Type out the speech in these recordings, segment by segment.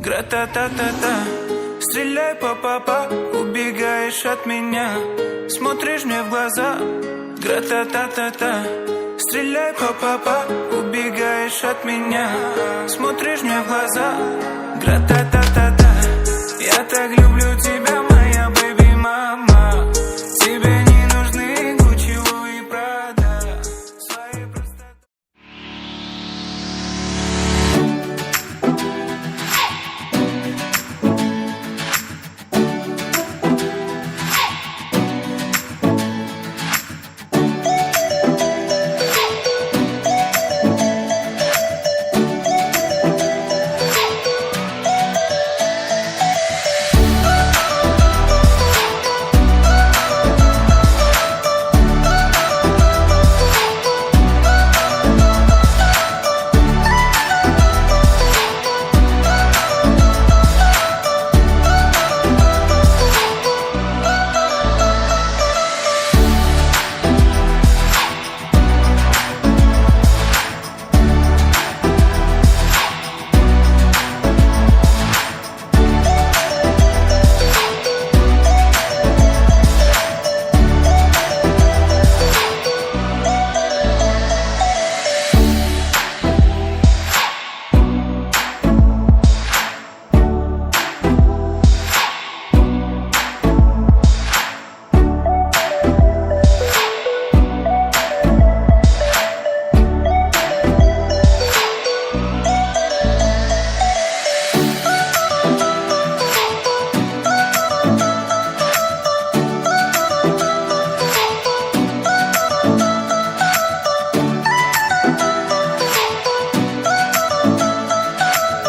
Гра-та-та-та-та. Стреляй, папа, убегаешь от меня, смотришь мне в глаза. Гра-та-та-та-та. Стреляй, папа, убегаешь от меня, смотришь мне в глаза. Гра-та-та-та-та. Я так люблю тебя, моя бэби-мама. Тебе не нужны Гуччи, Луи, Прада. Свои просто...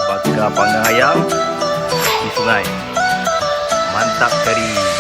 Bakar panggang ayam di sungai. Mantap kari.